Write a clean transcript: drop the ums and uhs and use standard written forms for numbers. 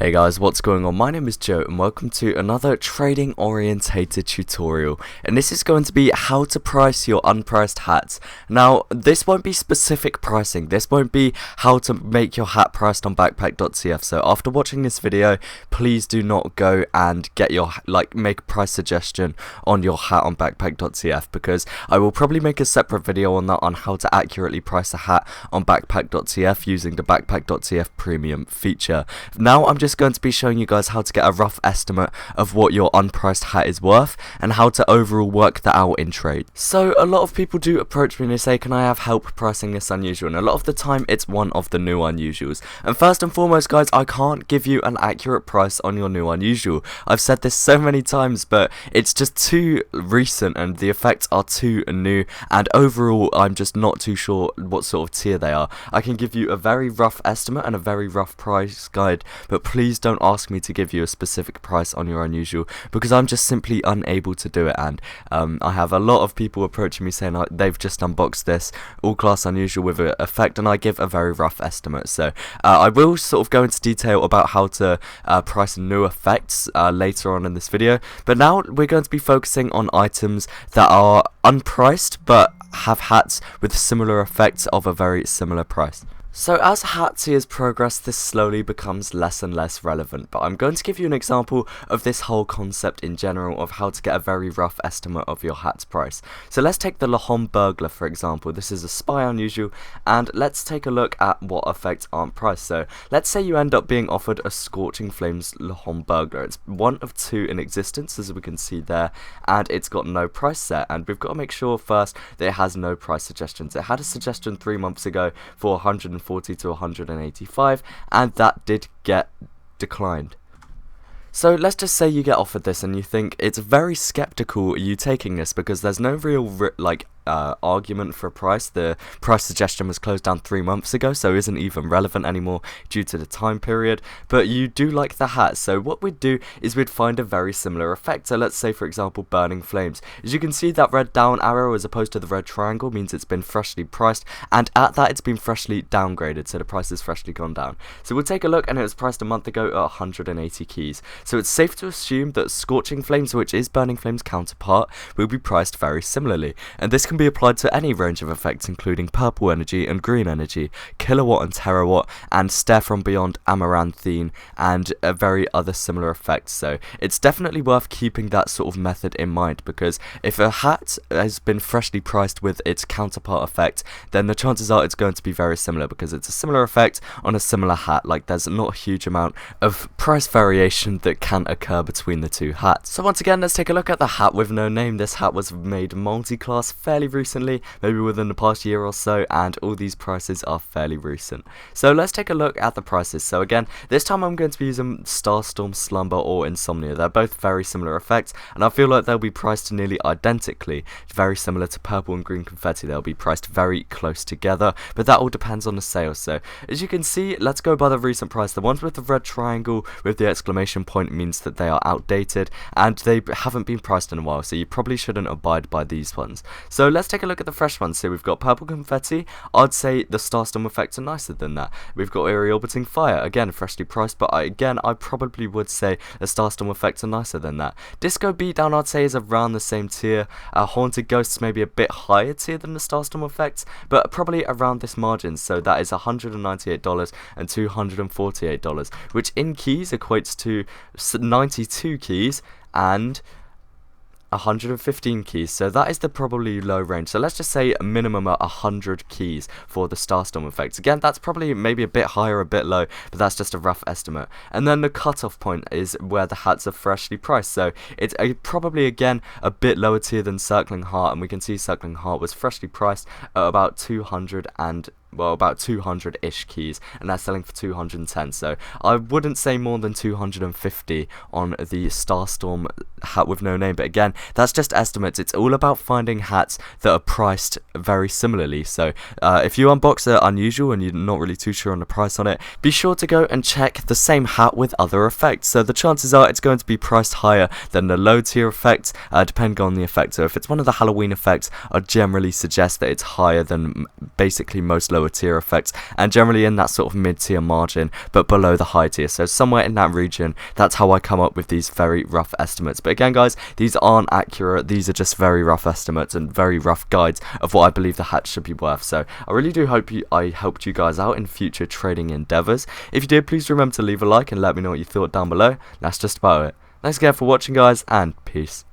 Hey guys, what's going on? My name is Joe and welcome to another trading orientated tutorial, and this is going to be how to price your unpriced hats. Now this won't be specific pricing, this won't be how to make your hat priced on backpack.tf, so after watching this video please do not go and get your make a price suggestion on your hat on backpack.tf, because I will probably make a separate video on that, on how to accurately price a hat on backpack.tf using the backpack.tf premium feature. Now I'm just going to be showing you guys how to get a rough estimate of what your unpriced hat is worth and how to overall work that out in trade. So a lot of people do approach me and they say, can I have help pricing this unusual? And a lot of the time it's one of the new unusuals. And first and foremost guys, I can't give you an accurate price on your new unusual. I've said this so many times, but it's just too recent and the effects are too new, and overall I'm just not too sure what sort of tier they are. I can give you a very rough estimate and a very rough price guide, but please don't ask me to give you a specific price on your unusual, because I'm just simply unable to do it. And I have a lot of people approaching me saying they've just unboxed this all class unusual with an effect, and I give a very rough estimate. So I will sort of go into detail about how to price new effects later on in this video, but now we're going to be focusing on items that are unpriced but have hats with similar effects of a very similar price. So as hat tiers progress, this slowly becomes less and less relevant, but I'm going to give you an example of this whole concept in general of how to get a very rough estimate of your hat's price. So let's take the Lahom Burglar for example. This is a spy unusual, and let's take a look at what effects aren't priced. So let's say you end up being offered a Scorching Flames Lahom Burglar. It's one of two in existence, as we can see there, and it's got no price set, and we've got to make sure first that it has no price suggestions. It had a suggestion 3 months ago for 140 to 185, and that did get declined. So let's just say you get offered this and you think it's very skeptical you taking this because there's no real argument for a price. The price suggestion was closed down 3 months ago, so isn't even relevant anymore due to the time period, but you do like the hat. So what we'd do is we'd find a very similar effect. So let's say for example Burning Flames. As you can see, that red down arrow as opposed to the red triangle means it's been freshly priced, and at that it's been freshly downgraded, so the price has freshly gone down. So we'll take a look, and it was priced a month ago at 180 keys. So it's safe to assume that Scorching Flames, which is Burning Flames' counterpart, will be priced very similarly, and this can be applied to any range of effects including Purple Energy and Green Energy, Kilowatt and Terawatt, and Stare from Beyond, Amaranthine, and very other similar effects. So it's definitely worth keeping that sort of method in mind, because if a hat has been freshly priced with its counterpart effect, then the chances are it's going to be very similar, because it's a similar effect on a similar hat. Like, there's not a huge amount of price variation that can occur between the two hats. So once again, let's take a look at the hat with no name. This hat was made multi-class fairly recently, maybe within the past year or so, and all these prices are fairly recent. So let's take a look at the prices. So again, this time I'm going to be using Starstorm, Slumber, or Insomnia. They're both very similar effects, and I feel like they'll be priced nearly identically, very similar to Purple and Green Confetti. They'll be priced very close together, but that all depends on the sale. So as you can see, let's go by the recent price. The ones with the red triangle with the exclamation point means that they are outdated and they haven't been priced in a while, so you probably shouldn't abide by these ones. So let's take a look at the fresh ones. So we've got Purple Confetti. I'd say the Starstorm effects are nicer than that. We've got Eerie Orbiting Fire, again freshly priced, but I probably would say the Starstorm effects are nicer than that. Disco Beatdown I'd say is around the same tier. Haunted Ghosts maybe a bit higher tier than the Starstorm effects, but probably around this margin. So that is $198 and $248, which in keys equates to 92 keys and 115 keys, so that is the probably low range. So let's just say a minimum at 100 keys for the Starstorm effects. Again, that's probably maybe a bit higher, a bit low, but that's just a rough estimate. And then the cutoff point is where the hats are freshly priced, so it's probably again a bit lower tier than Circling Heart, and we can see Circling Heart was freshly priced at about 200-ish keys, and that's selling for 210, so I wouldn't say more than 250 on the Starstorm hat with no name, but again, that's just estimates. It's all about finding hats that are priced very similarly. So if you unbox an unusual and you're not really too sure on the price on it, be sure to go and check the same hat with other effects. So the chances are it's going to be priced higher than the low tier effects, depending on the effect. So if it's one of the Halloween effects, I'd generally suggest that it's higher than basically most lower lower tier effects, and generally in that sort of mid-tier margin, but below the high tier. So somewhere in that region, that's how I come up with these very rough estimates. But again, guys, these aren't accurate. These are just very rough estimates and very rough guides of what I believe the hat should be worth. So I really do hope I helped you guys out in future trading endeavors. If you did, please remember to leave a like and let me know what you thought down below. That's just about it. Thanks again for watching, guys, and peace.